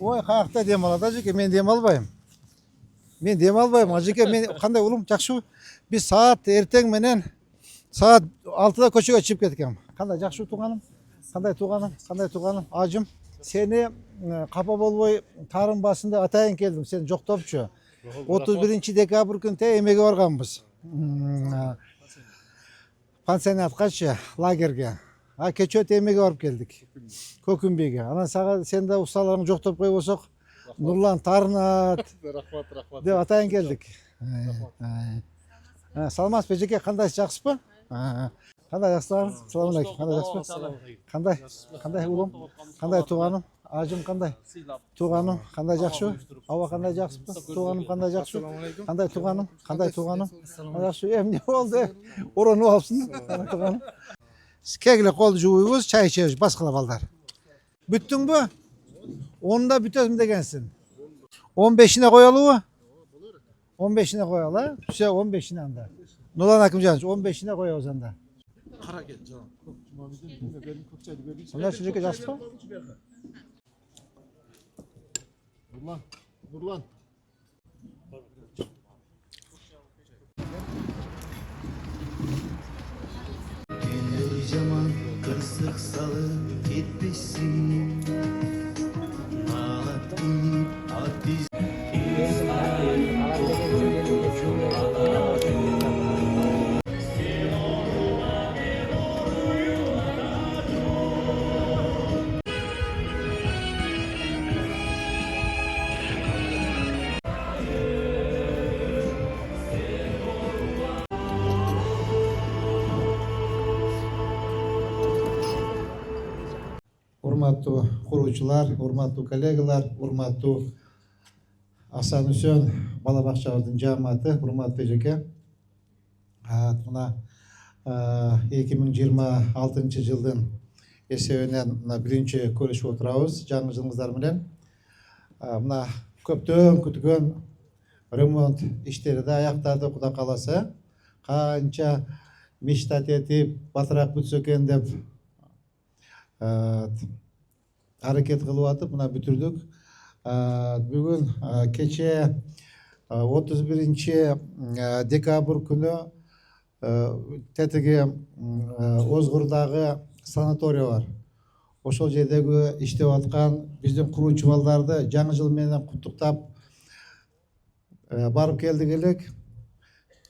Ой, қаяқта дем алады ажеке, мен дем албайым. Мен дем албайым, ажеке, мен қандай ұлым, жақсы. Біз саат ертең менен саат 6-да көшеге шығып кеткем. Қандай жақсы туғаным? Қандай туғаным? Ажым, сені қапа болбой тарын басында атайын келдім, сен жоқтопчу. 31 декабрь күнде емеге барғанбыз. Пансионатқа лагерге. Кече өте емеге барып келдік. Көкүнбеге. Анан сага сен де усталарың жоқтоп қой болсақ, Нұрлан тарынат. Рахмат. Деп атайын келдік. Саламатсыз бе жеке, қандай жақсы ба? Қандай жақсыларың? Салам алейкум. Қандай жақсы ба? Қандай ұлым? Қандай туғаным? Ажым қандай? Туғаным қандай жақсы? Ауа қандай жақсы ба? Туғаным қандай жақсы? Қандай туғаным? Жақсы. Не болды? Орану алыпсың. Қандай туғаным? Кегілі қолды жуыбыз, чай ішеміз, басқалап алдар. Бүттің бі? Онда бүтөсім дегенсің. 15-ine koyalı mı? 15'ine koyalı. Şey 15'ine anda. Nulan Akım Canış 15'ine koy o zaman da. Kara gel canım. Benim Kökçay'da gördüğüm Onlar çocuk acası mı? Nurlan. Gündür zaman kırsık salı gitmişsin. Ağlat deyip at biz. Урматтуу куруучулар, урматтуу коллегалар, урматтуу Асан Үсөн балабакчабыздын жааматы, урматтуу эжеке. Мына 2026 жылдын эсебинен мына биринчи көрүшүп отурабыз жаңы жылыңыздар менен. Мына көптөн күткөн ремонт иштери да аяктады, Кудай кааласа. Канча мечтать этип, батыраак бүтсө экен деп аракет кылып атып, мына бүтүрдүк. Бүгүн кече 31 декабрь күнү тетиги Озгурдагы санатория бар. Ошол жердеги иштеп аткан биздин куруучу балдарды жаңы жыл менен куттуктап барып келдик элек.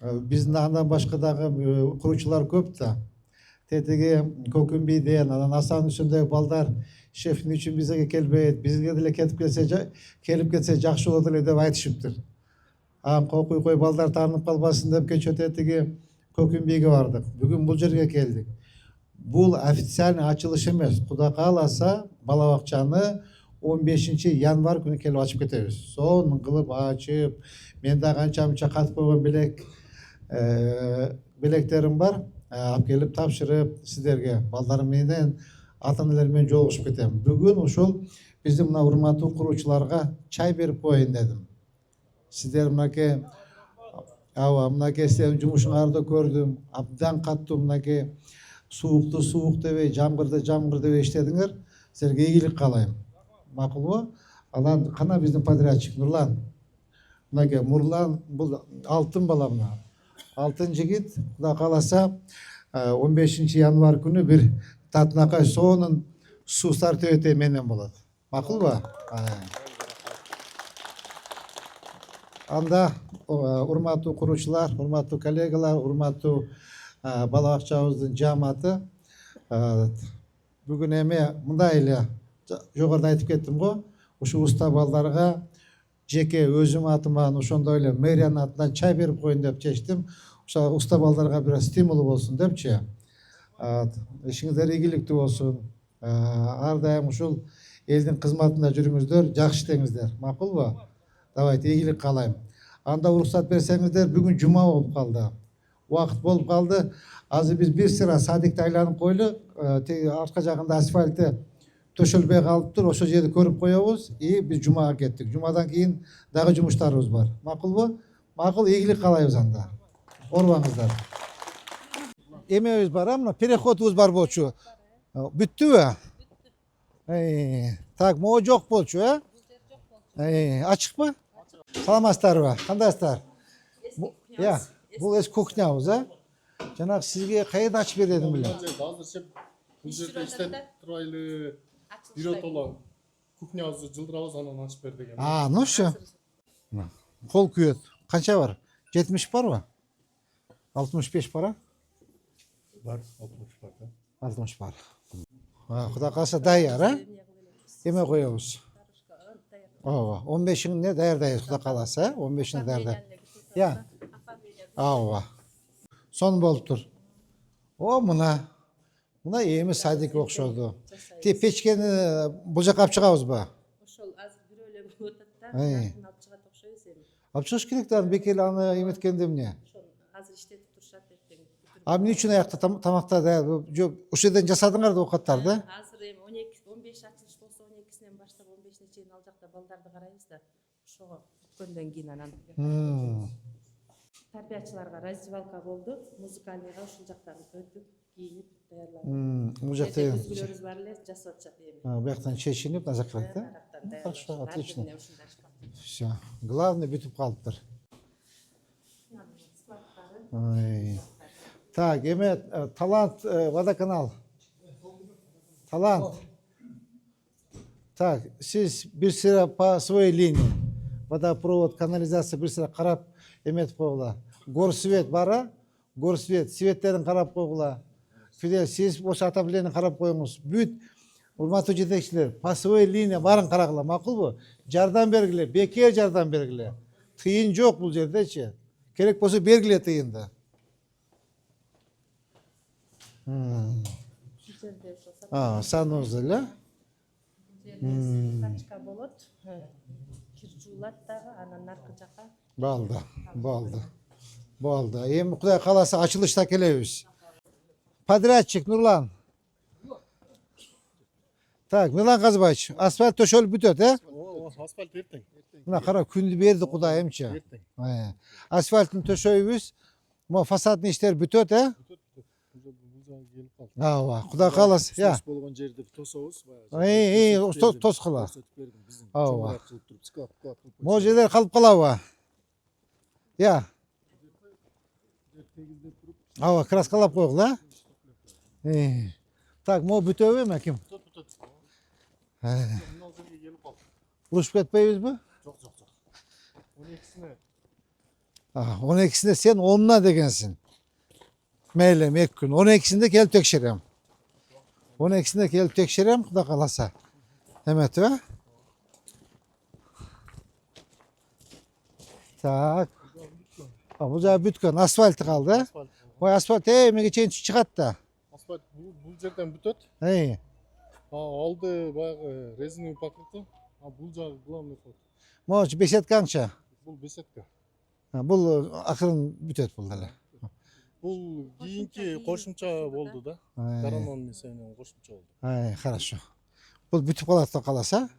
Биздин андан башка дагы куруучулар көп да. Тетиги Көкүнбейден, анан Асан Үсөндөгү балдар шефтин үчүн бизге келбейт, бизге деле келип кетсе жакшы болот эле деп айтышыптыр. Кокуй балдар таанып калбасын деп кече тетиги Көкүнбейге бардык. Бүгүн бул жерге келдик. Бул официальный ачылыш эмес. Кудай кааласа, балабакчаны 15 январь күнү келип ачып кетебиз. Сонун кылып ачып, мен да канча-мынча катып койгон белектерим бар. Алып келип тапшырып сиздерге балдарым менен ата-аналар менен жолугушуп кетем. Бүгүн ошол биздин мына урматтуу куруучуларга чай берип коеюн дедим. Сиздер мынакей мынакей сиздердин жумушуңарды көрдүм. Абдан каттуу мынакей суукту суук дебей, жамгырды жамгыр дебей иштедиңер. Силерге ийгилик каалайм. Макулбу? Анан кана биздин подрядчик Нурлан. Мынакей Нурлан бул алтын бала мына. Алтын жигит, Кудай кааласа 15 январь күнү бир татынакай соонун суу сартөбөтө менен болот. Макулбу? Анда урматтуу куруучулар, урматтуу коллегалар, урматтуу балабакчабыздын жааматы, бүгүн эме мындай эле жогоруда айтып кеттим го, ушу уста балдарга жеке өзүм атыман ошондой эле мэриянын атынан чай берип коеюн деп чечтим. Ошо уста балдарга бир стимул болсун депчи. Ишиңиздер ийгиликтүү болсун. Ар дайым ушул элдин кызматында жүрүңүздөр, жакшы иштеңиздер. Макулбу? Давайте ийгилик каалайм. Анда уруксат берсеңиздер, бүгүн жума болуп калды. Убакыт болуп калды. Азыр биз бир сыра садикти айланып койлу, артка жагында асфальты төшөлбөй калыптыр. Ошол жерди көрүп коебуз. Биз жумага кеттик. Жумадан кийин дагы жумуштарыбыз бар. Макулбу? Макул, ийгилик каалайбыз анда. Орбаңыздар. Эмебиз бар, мына переходубуз бар болчу. Бүттүбү? Так, могу жок болчу, Açık mı? Salamатсыздарбы? Кандайсыздар? Ya, bu eski kухнябыз, ha? Жанагы sizge kayda açıp berdim bile. Азырча бул жерде иштеп турайлы биротоло кухнябызды жылдырабыз анан ачып бер деген. Ну şu. Kol kuyet. Kança var? 70 var mı? 65 para? Бар, 60 бар да. 60 var. Kuda kalsa dayar, ha? Yeme koyuyoruz. 15'in ne dayardayız kuda kalasa, ha? 15'in dayarda. Ya. Son boluptur. Muna emi sadik okşodu. Te peçkeni bucak apçıgabız ba. Ошол азыр бирөө эле болуп атат да. Ай. Жакын алып чыгат окшойбуз эми. Apçıгış керек de bekeli anı emetkende mine. Ошол азыр иштетип турушат эртең. Abi niçin ayakta tamakta da yok o şeyden jasadыңар да окаттарды? Азыр эми 12-15 ачылыш болсо 12-синен баштап 15-не чейин ал жакта балдарды карайбыз да. Ошого бүткөндөн кийин анан тарбиячыларга раздевалка болду. Музыкалыйга ушул жактан өтүп, кийинип даярланып. Bu jakta Өзгөлөрүбүз бар эле жасап атышат эми. bu yaktan çeşinip nazak kılak da. Тарактан Хорошо, даярланып. отлично. Ар бирине ушундай ашкан. Все. Главное бүтүп калыптыр. Ай. Так, Эмет, талант, водоканал. Талант. Так, siz bir sıra по своей линии. Водопровод, канализация bir sıra карап эметип койгула. Горсвет бара, горсвет, светтерин карап койгула. Фидел, siz осы отопленияны карап коюңуз. Бүт урматтуу жетекчилер, по своей линия барын карагыла, макулбу? Жардам бергиле, бекер жардам бергиле. Тыйын жок бул жердечи. Керек болсо бергиле тыйынды. Жерде ошол Санузел, эле? качка болот. Кир жуулат дагы, анан аркы жака. Болду. Эми Кудай кааласа ачылышта келебиз. Подрядчик Нурлан. Так, Милан Казбаевич, асфальт төшөлүп бүтөт, Асфальт эртең. Мына кара күндү берди Кудай эмчи. Асфальттын төшөйбүз. Mo фасадный иштер бүтөт, Бул жагы келип калды. Кудай кааласа, я. болгон жерди тособуз баягы. Тоскула. Көрсөтүп бердим биздин. Ооба. Кылып туруп, склад кылып. Могу жерлер калып калабы? Я. Краскалап койгула, Так, могу бүтөбү эми ким? Мына жерге келип калды. Урушуп кетпейбизби? Жок. 12-сине 12'sinde sen 10'una degensin. Meylem 2 gün. 12'sinde gelip tekşirem. 12'sinde gelip tekşirem Kuda kalasa. Evet ve? Tak. Bu da bütkün. Asfaltı kaldı. Асфальт. O asfalt emeğe geçen çıkart da. Асфальт бул жерден бүтөт. Алды баягы резиновый покрытие. Бул жагы главный ход. Moç besetkança. Бул беседка. Bu akırın bütöt buldalar. Бул кийинки кошумча болду да. Даранонун эсебинен кошумча болду. Хорошо. Bu bütüp kalasa